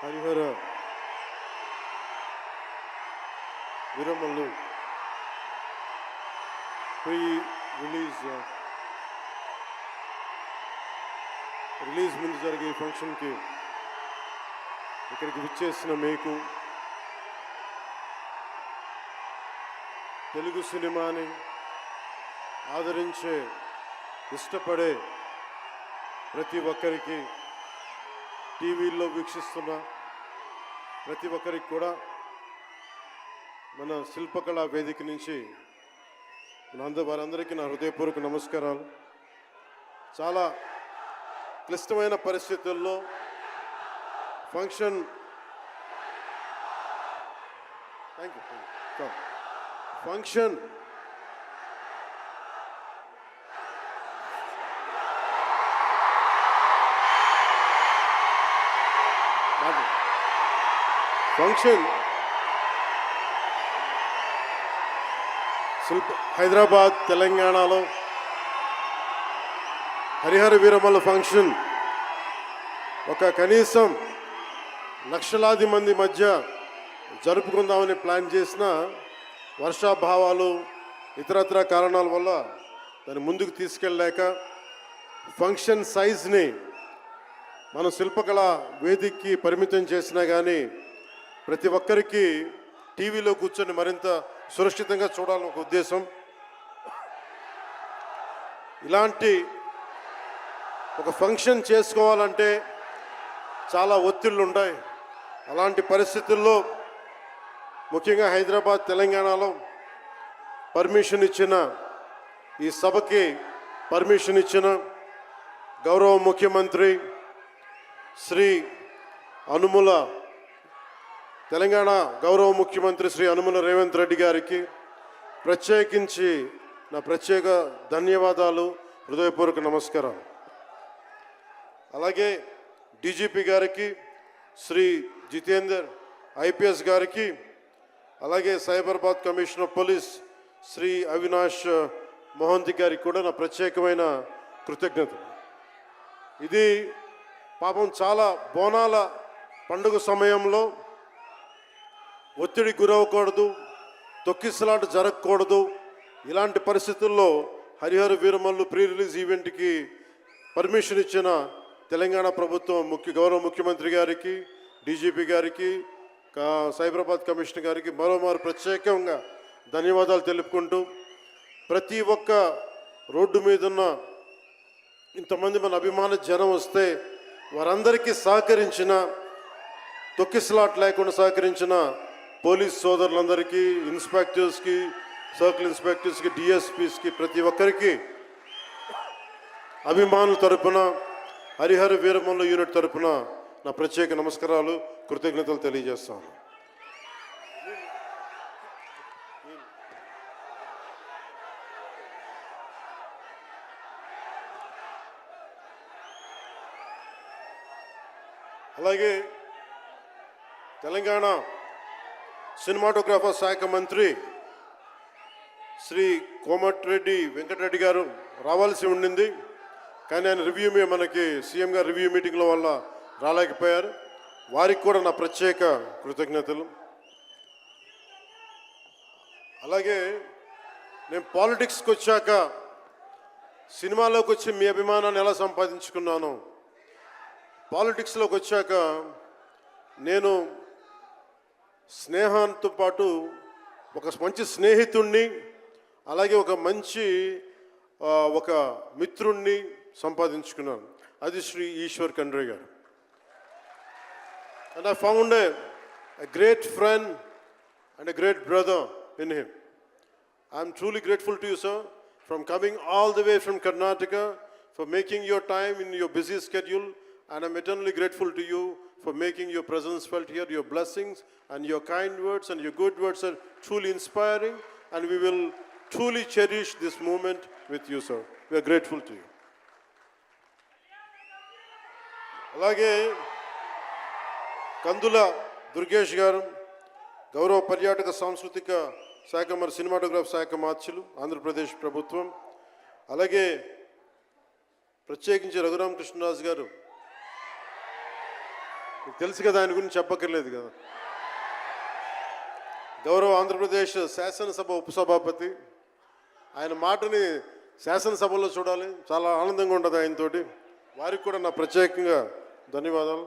Harihara Veeramallu pre release ముందు జరిగే ఫంక్షన్కి ఇక్కడికి విచ్చేసిన మీకు, తెలుగు సినిమాని ఆదరించే ఇష్టపడే ప్రతి ఒక్కరికి, టీవీల్లో వీక్షిస్తున్న ప్రతి ఒక్కరికి కూడా మన శిల్పకళా వేదిక నుంచి వారందరికీ నా హృదయపూర్వక నమస్కారాలు. చాలా క్లిష్టమైన పరిస్థితుల్లో ఫంక్షన్ హైదరాబాద్ తెలంగాణలో హరిహర వీరమల్లు ఫంక్షన్ ఒక కనీసం లక్షలాది మంది మధ్య జరుపుకుందామని ప్లాన్ చేసిన వర్షాభావాలు ఇతరత్ర కారణాల వల్ల దాన్ని ముందుకు తీసుకెళ్ళలేక ఫంక్షన్ సైజ్ని మనం శిల్పకళ వేదికకి పరిమితం చేసినా కానీ ప్రతి ఒక్కరికి టీవీలో కూర్చొని మరింత సురక్షితంగా చూడాలని ఒక ఉద్దేశం. ఇలాంటి ఒక ఫంక్షన్ చేసుకోవాలంటే చాలా ఒత్తిళ్ళు ఉంటాయి. అలాంటి పరిస్థితుల్లో ముఖ్యంగా హైదరాబాద్ తెలంగాణలో పర్మిషన్ ఇచ్చిన, ఈ సభకి పర్మిషన్ ఇచ్చిన గౌరవ ముఖ్యమంత్రి శ్రీ అనుముల, తెలంగాణ గౌరవ ముఖ్యమంత్రి శ్రీ అనుముల రేవంత్ రెడ్డి గారికి ప్రత్యేకించి నా ప్రత్యేక ధన్యవాదాలు, హృదయపూర్వక నమస్కారాలు. అలాగే డీజీపీ గారికి, శ్రీ జితేందర్ ఐపీఎస్ గారికి, అలాగే Cyberabad commissioner of police Shri Avinash Mohanty గారికి కూడా నా ప్రత్యేకమైన కృతజ్ఞతలు. ఇది పాపం చాలా బోనాల పండుగ సమయంలో ఒత్తిడి గురవకూడదు, తొక్కిసలాట జరగకూడదు. ఇలాంటి పరిస్థితుల్లో హరిహర వీరమల్లు ప్రీ రిలీజ్ ఈవెంట్కి పర్మిషన్ ఇచ్చిన తెలంగాణ ప్రభుత్వం గౌరవ ముఖ్యమంత్రి గారికి, డీజీపీ గారికి, సైబరాబాద్ కమిషనర్ గారికి మరోమారు ప్రత్యేకంగా ధన్యవాదాలు తెలుపుకుంటూ, ప్రతి ఒక్క రోడ్డు మీదున్న ఇంతమంది మన అభిమాన జనం వస్తే వారందరికీ సహకరించిన, తొక్కిసలాట లేకుండా సహకరించిన పోలీస్ సోదరులందరికీ, ఇన్స్పెక్టర్స్కి, సర్కిల్ ఇన్స్పెక్టర్స్కి, డిఎస్పీస్కి, ప్రతి ఒక్కరికి అభిమానుల తరపున, హరిహర వీరమల్లు యూనిట్ తరపున నా ప్రత్యేక నమస్కారాలు, కృతజ్ఞతలు తెలియజేస్తాను. అలాగే తెలంగాణ సినిమాటోగ్రాఫర్ శాఖ మంత్రి శ్రీ కోమటిరెడ్డి వెంకటరెడ్డి గారు రావాల్సి ఉండింది, కానీ ఆయన మనకి సీఎం గారు రివ్యూ మీటింగ్ల వల్ల రాలేకపోయారు. వారికి కూడా నా ప్రత్యేక కృతజ్ఞతలు. అలాగే నేను పాలిటిక్స్కి వచ్చాక, సినిమాలోకి వచ్చి మీ అభిమానాన్ని ఎలా సంపాదించుకున్నాను, పాలిటిక్స్లోకి వచ్చాక నేను స్నేహంతో పాటు ఒక మంచి స్నేహితుణ్ణి, అలాగే ఒక మంచి ఒక మిత్రుణ్ణి సంపాదించుకున్నాను. అది శ్రీ ఈశ్వర్ ఖండ్రే గారు. And I found a great friend and a great brother in him. I am truly grateful to you, sir, from coming all the way from Karnataka, for making your time in your busy schedule, and I'm eternally grateful to you for making your presence felt here. Your blessings and your kind words and your good words are truly inspiring, and we will truly cherish this moment with you, sir. We are grateful to you. అలాగే కందుల దుర్గేష్ గారు, గౌరవ పర్యాటక సాంస్కృతిక శాఖ మరి cinematograph శాఖ మార్చులు, ఆంధ్రప్రదేశ్ ప్రభుత్వం. అలాగే ప్రత్యేకించి రఘురామ కృష్ణరాజు గారు, మీకు తెలుసు కదా, ఆయన గురించి చెప్పక్కర్లేదు కదా. గౌరవ ఆంధ్రప్రదేశ్ శాసనసభ ఉపసభాపతి, ఆయన మాటని శాసనసభలో చూడాలి, చాలా ఆనందంగా ఉంటుంది ఆయనతోటి. వారికి కూడా నా ప్రత్యేకంగా ధన్యవాదాలు.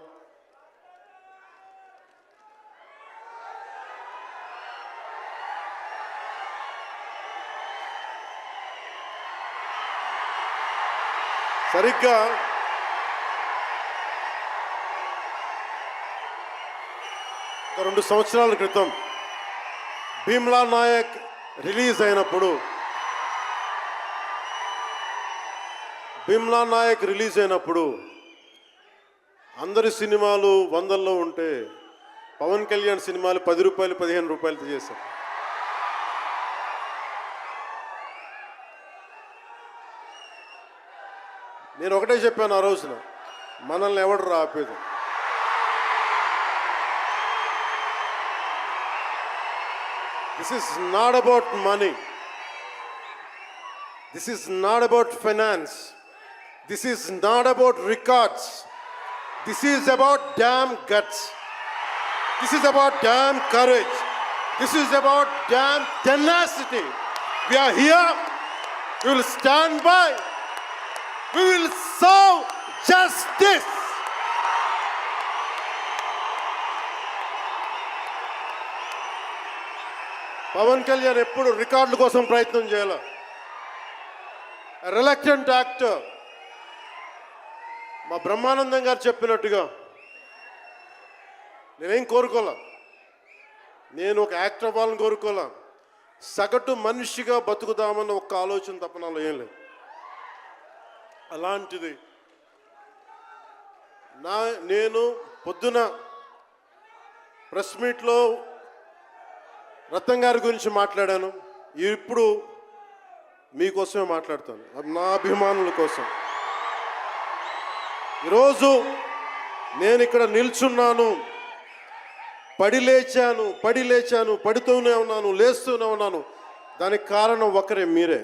సరిగ్గా ఒక 2 సంవత్సరాల క్రితం భీమ్లా నాయక్ రిలీజ్ అయినప్పుడు, అందరి సినిమాలు 100లో ఉంటే పవన్ కళ్యాణ్ సినిమాలు 10 రూపాయలు 15 రూపాయలతో చేశారు. నేను ఒకటే చెప్పాను ఆ రోజున, మనల్ని ఎవడు ఆపేది. This is not about money. This is not about finance. This is not about records. This is about damn guts. This is about damn courage. This is about damn tenacity. We are here. We will stand by. We will serve justice. Pawan Kalyan ఎప్పుడు రికార్డుల కోసం ప్రయత్నం చేయాల. Reluctant actor. మా బ్రహ్మానందం గారు చెప్పినట్టుగా నేనేం కోరుకోలే, నేను ఒక యాక్టర్ అవ్వాలని కోరుకోలే, సగటు మనిషిగా బతుకుదామన్న ఒక్క ఆలోచన తప్ప నాలో ఏం లేదు. అలాంటిది నేను పొద్దున ప్రెస్ మీట్లో రత్నం గారి గురించి మాట్లాడాను. ఇప్పుడు మీకోసమే మాట్లాడతాను, నా అభిమానుల కోసం. ఈరోజు నేను ఇక్కడ నిల్చున్నాను, పడి లేచాను, పడుతూనే ఉన్నాను, లేస్తూనే ఉన్నాను. దానికి కారణం ఒకరే, మీరే.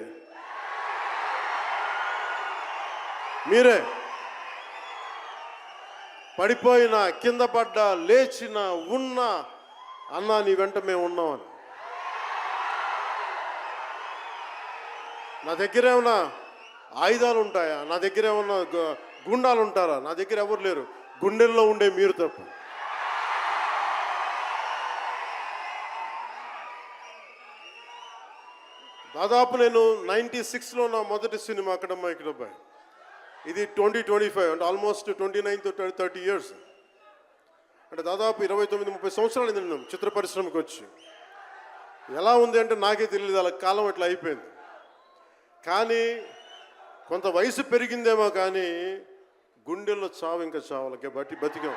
పడిపోయినా, కింద పడ్డా, లేచినా, ఉన్నా, అన్నా నీ వెంట మేము ఉన్నామని. నా దగ్గర ఏమన్నా ఆయుధాలు ఉంటాయా? నా దగ్గర ఏమన్నా గుండాలు ఉంటారా? నా దగ్గర ఎవరు లేరు, గుండెల్లో ఉండే మీరు తప్ప. దాదాపు నేను 96లో నా మొదటి సినిమా అక్కడమ్మ ఇక్కడబ్బాయి. ఇది 2025 అంటే ఆల్మోస్ట్ 29 to 30 years. అంటే దాదాపు 29-30 సంవత్సరాలు నేను చిత్ర పరిశ్రమకు వచ్చి. ఎలా ఉంది అంటే నాకే తెలియదు, అలా కాలం ఇట్లా అయిపోయింది. కానీ కొంత వయసు పెరిగిందేమో కానీ గుండెల్లో చావు ఇంకా చావాలి, బతికాం.